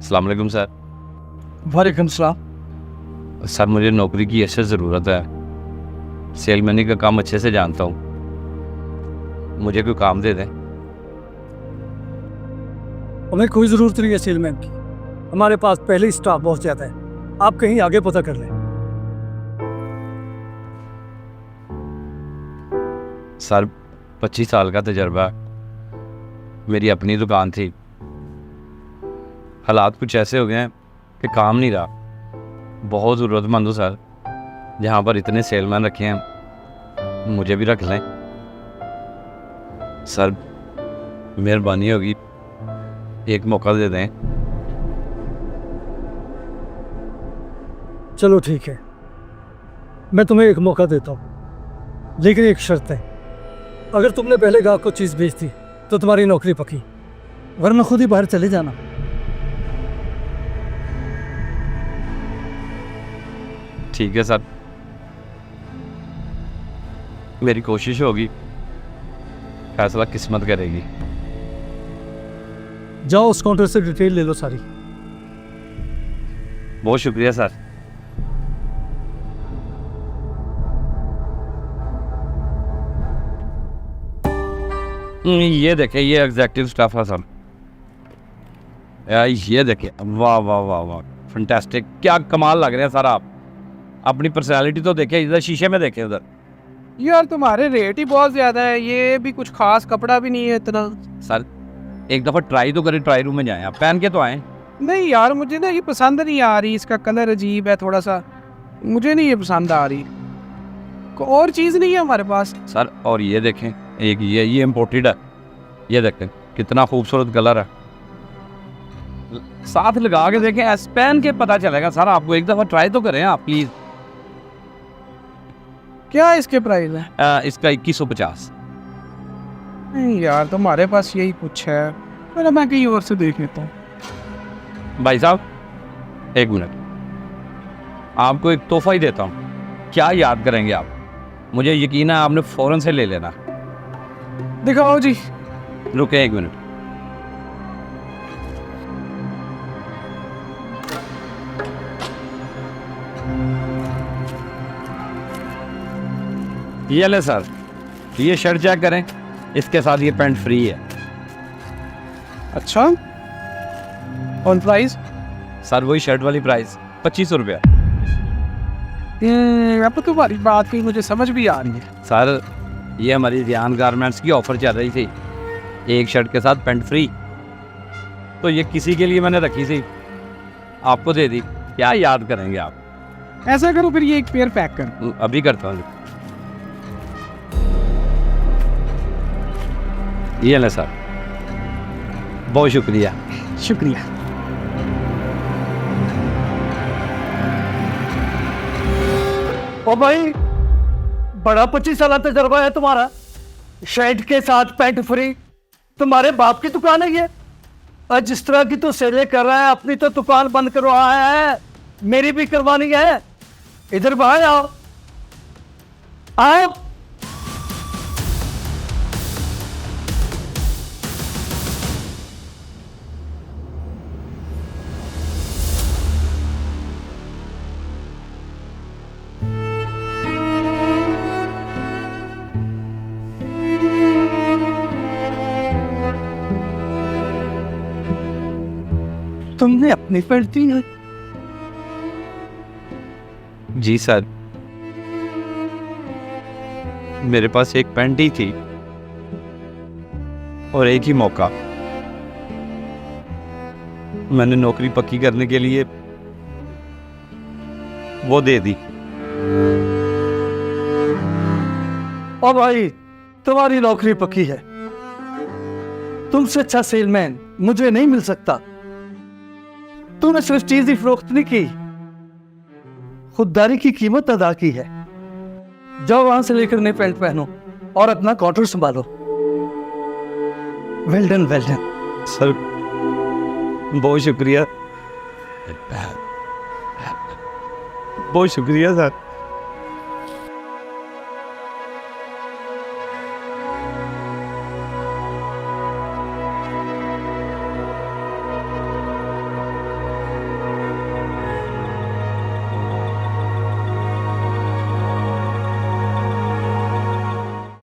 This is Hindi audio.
अस्सलाम वालेकुम सर। वालेकुम सलाम। सर मुझे नौकरी की अशद ज़रूरत है। सेलमैनी का काम अच्छे से जानता हूँ, मुझे कोई काम दे दें। हमें कोई ज़रूरत नहीं है सेलमैन की, हमारे पास पहले ही स्टाफ बहुत ज़्यादा है। आप कहीं आगे पता कर लें। सर 25 साल का तजर्बा, मेरी अपनी दुकान थी। हालात कुछ ऐसे हो गए हैं कि काम नहीं रहा। बहुत ज़रूरतमंद हूँ सर, जहाँ पर इतने सेलमैन रखे हैं मुझे भी रख लें सर, मेहरबानी होगी, एक मौका दे दें। चलो ठीक है, मैं तुम्हें एक मौका देता हूँ, लेकिन एक शर्त है। अगर तुमने पहले गाहक को चीज़ बेच दी तो तुम्हारी नौकरी पक्की, वरना खुद ही बाहर चले जाना। ठीक है सर, मेरी कोशिश होगी, फैसला किस्मत करेगी। जाओ उस काउंटर से डिटेल ले लो सारी। बहुत शुक्रिया सर। ये देखें, ये एग्जेक्टिव स्टाफ है सर। ये देखें, वाह वाह वाह वाह, फंटास्टिक, क्या कमाल लग रहे हैं सर आप। अपनी पर्सनालिटी तो देखें, इधर शीशे में देखें उधर। यार तुम्हारे रेट ही बहुत ज्यादा है, ये भी कुछ खास कपड़ा भी नहीं है इतना। सर एक दफ़ा ट्राई तो करें, ट्राई रूम में जाएं, आप पहन के तो आएँ। नहीं यार, मुझे ना ये पसंद नहीं आ रही, इसका कलर अजीब है थोड़ा सा, मुझे नहीं ये पसंद आ रही। कोई और चीज़ नहीं है हमारे पास सर। और ये देखें, एक ये इम्पोर्टेड है, ये देखें कितना खूबसूरत कलर है। साथ लगा के देखें, ऐसे पहन के पता चलेगा सर आपको। एक दफ़ा ट्राई तो करें आप प्लीज़। क्या इसके प्राइस है? इसका 2150। नहीं यार, तुम्हारे पास यही कुछ है, मेरा मैं कहीं और से देख लेता हूँ। भाई साहब एक मिनट, आपको एक तोहफा ही देता हूँ, क्या याद करेंगे आप? मुझे यकीन है आपने फ़ौरन से ले लेना। दिखाओ जी। रुके एक मिनट, ये ले सर, ये शर्ट चेक करें, इसके साथ ये पैंट फ्री है। अच्छा, और प्राइस? सर वही शर्ट वाली प्राइस 2500 रुपया। अब तुम्हारी बात की मुझे समझ भी आ रही है। सर ये हमारी रियान गारमेंट्स की ऑफ़र चल रही थी, एक शर्ट के साथ पैंट फ्री, तो ये किसी के लिए मैंने रखी थी, आपको दे दी। क्या याद करेंगे आप? ऐसा करो फिर, ये एक पेयर पैक कर। अभी करता हूँ। ये ले सर, बहुत शुक्रिया। शुक्रिया। ओ भाई, बड़ा 25 साल तजर्बा है तुम्हारा, शर्ट के साथ पैंट फ्री, तुम्हारे बाप की दुकान है ये? और जिस तरह की तू सेलें कर रहा है, अपनी तो दुकान बंद करवा है, मेरी भी करवानी है। इधर बाहर आओ, आओ। तुमने अपनी पैंट दी है? जी सर, मेरे पास एक पैंट ही थी और एक ही मौका, मैंने नौकरी पक्की करने के लिए वो दे दी। ओ भाई, तुम्हारी नौकरी पक्की है, तुमसे अच्छा सेलमैन मुझे नहीं मिल सकता। तूने सिर्फ चीज ही फरोख्त नहीं की, खुददारी की कीमत अदा की है। जाओ वहां से लेकर नई पैंट पहनो और अपना काउंटर संभालो। Well done, well done. Sir बहुत शुक्रिया, बहुत शुक्रिया सर।